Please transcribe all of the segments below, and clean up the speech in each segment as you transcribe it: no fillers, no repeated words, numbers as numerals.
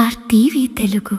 RTV Telugu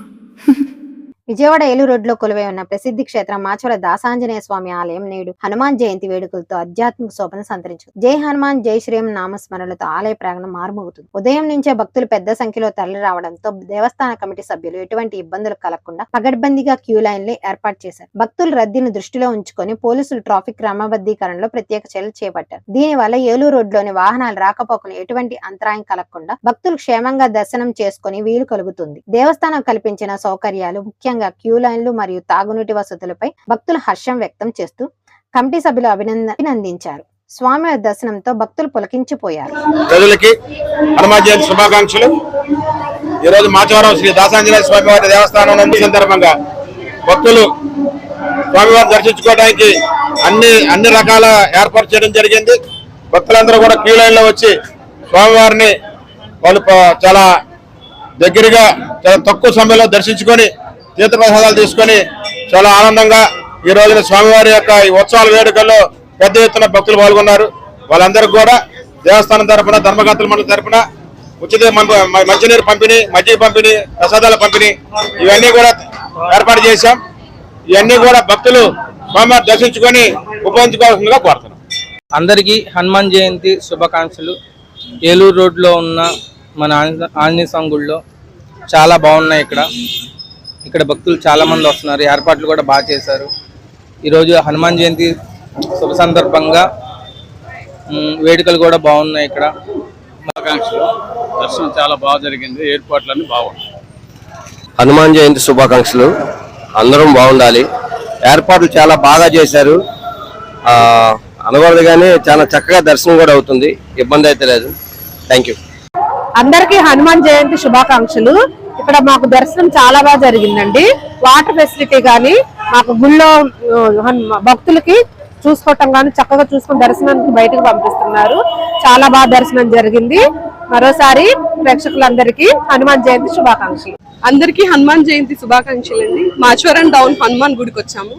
Vijayawada Eluru రోడ్లో కొలువై ఉన్న ప్రసిద్ధి క్షేత్రం మాచవర దాసాంజనేయ స్వామి ఆలయం నేడు హనుమాన్ జయంతి వేడుకలతో ఆధ్యాత్మిక శోభను సంతరించుకుంది. జై హనుమాన్ జై శ్రీరామ్ నామస్మరణలతో ఆలయ ప్రాంగణం మారుమోగుతుంది. ఉదయం నుంచే భక్తులు పెద్ద సంఖ్యలో తరలి రావడంతో దేవస్థాన కమిటీ సభ్యులు ఎటువంటి ఇబ్బందులు కలగకుండా పగడ్బందీగా క్యూ లైన్లు ఏర్పాటు చేశారు. భక్తుల రద్దీని దృష్టిలో ఉంచుకొని పోలీసులు ట్రాఫిక్ క్రమబద్ధీకరణలో ప్రత్యేక చర్యలు చేపట్టారు. దీనివల్ల ఏలూరు రోడ్లోని వాహనాల రాకపోకలు ఎటువంటి అంతరాయం కలగకుండా భక్తులు క్షేమంగా దర్శనం చేసుకుని వీలు కలుగుతుంది. దేవస్థానం కల్పించిన సౌకర్యాలు ముఖ్యంగా క్యూ లైన్లు మరియు తాగునీటి వసతులపై భక్తులు హర్షం వ్యక్తం చేస్తూ కమిటీ సభ్యులు అభినందించారు. స్వామి దర్శనంతో భక్తులు పులకించిపోయారు. ప్రజలకి హనుమాన్ జయంతి శుభాకాంక్షలు. ఈ రోజు మాచవరం శ్రీ దాసాంజనేయ స్వామి వారి దేవస్థానం నందు సందర్భంగా భక్తులు స్వామివారిని దర్శించుకోవడానికి అన్ని రకాల ఏర్పాటు చేయడం జరిగింది. భక్తులందరూ కూడా క్యూ లైన్ లో వచ్చి స్వామివారిని వాళ్ళు చాలా దగ్గరగా చాలా తక్కువ సమయంలో దర్శించుకొని తీర్థప్రసాదాలు తీసుకొని చాలా ఆనందంగా ఈ రోజున స్వామివారి యొక్క ఈ ఉత్సవాల వేడుకల్లో పెద్ద ఎత్తున భక్తులు పాల్గొన్నారు. వాళ్ళందరికీ కూడా దేవస్థానం తరఫున ధర్మకర్తల మండలి తరఫున ఉచిత మంచినీరు పంపిణీ, మజ్జిగ పంపిణీ, ప్రసాదాల పంపిణీ ఇవన్నీ కూడా ఏర్పాటు చేశాం. ఇవన్నీ కూడా భక్తులు స్వామివారిని దర్శించుకొని ఉపయోగించుకోవాల్సిందిగా కోరుతున్నాం. అందరికీ హనుమాన్ జయంతి శుభాకాంక్షలు. ఏలూరు రోడ్లో ఉన్న మన ఆంజనేయ స్వామి గుడిలో చాలా బాగున్నాయి. ఇక్కడ భక్తులు చాలా మంది వస్తున్నారు. ఏర్పాట్లు కూడా బాగా చేశారు. ఈరోజు హనుమాన్ జయంతి శుభ సందర్భంగా వేడుకలు కూడా బాగున్నాయి. ఇక్కడ శుభాకాంక్షలు. దర్శనం చాలా బాగా జరిగింది. ఏర్పాట్లన్నీ బాగున్నాయి. హనుమాన్ జయంతి శుభాకాంక్షలు. అందరం బాగుండాలి. ఏర్పాట్లు చాలా బాగా చేశారు. అనకూడదుగానే చాలా చక్కగా దర్శనం కూడా అవుతుంది. ఇబ్బంది అయితే లేదు. Thank you. అందరికీ హనుమాన్ జయంతి శుభాకాంక్షలు. ఇక్కడ మాకు దర్శనం చాలా బాగా జరిగిందండి. వాటర్ ఫెసిలిటీ కానీ మాకు గుళ్ళో భక్తులకి చూసుకోవటం కానీ చక్కగా చూసుకుని దర్శనానికి బయటకు పంపిస్తున్నారు. చాలా బాగా దర్శనం జరిగింది. మరోసారి ప్రేక్షకులందరికీ హనుమాన్ జయంతి శుభాకాంక్షలు. అందరికీ హనుమాన్ జయంతి శుభాకాంక్షలు అండి. మాచవరం టౌన్ హనుమాన్ గుడికి వచ్చాము.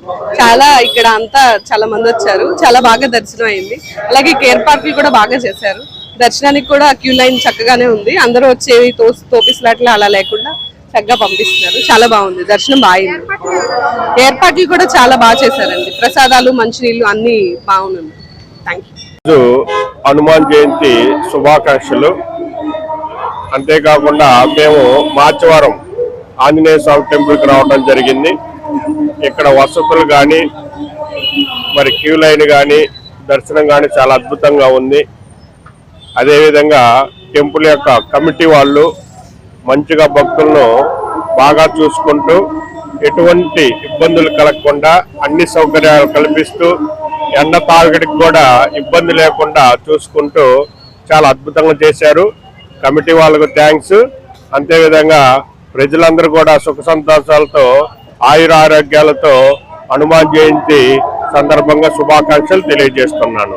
ఇక్కడ అంతా చాలా మంది వచ్చారు. చాలా బాగా దర్శనం అయింది. అలాగే ఏర్పాట్లు కూడా బాగా చేశారు. దర్శనానికి కూడా క్యూ లైన్ చక్కగానే ఉంది. అందరూ వచ్చేవి తోపిసలాట్లు అలా లేకుండా చక్కగా పంపిస్తున్నారు. చాలా బాగుంది. దర్శనం బాగుంది. ఏర్పాట్లు కూడా చాలా బాగా చేశారండి. ప్రసాదాలు, మంచినీళ్ళు అన్ని బాగున్నాయి. Thank you. హనుమాన్ జయంతి శుభాకాంక్షలు. అంతేకాకుండా మేము మాచవరం ఆంజనేయ స్వామి టెంపుల్కి రావడం జరిగింది. ఇక్కడ వసతులు కానీ మరి క్యూ లైన్ కానీ దర్శనం కానీ చాలా అద్భుతంగా ఉంది. అదేవిధంగా టెంపుల్ యొక్క కమిటీ వాళ్ళు మంచిగా భక్తులను బాగా చూసుకుంటూ ఎటువంటి ఇబ్బందులు కలగకుండా అన్ని సౌకర్యాలు కల్పిస్తూ ఎండ తాగడికి కూడా ఇబ్బంది లేకుండా చూసుకుంటూ చాలా అద్భుతంగా చేశారు. కమిటీ వాళ్ళకు థ్యాంక్స్. అంతేవిధంగా ప్రజలందరూ కూడా సుఖ సంతోషాలతో ఆయురారోగ్యాలతో హనుమాన్ జయంతి సందర్భంగా శుభాకాంక్షలు తెలియజేస్తున్నాను.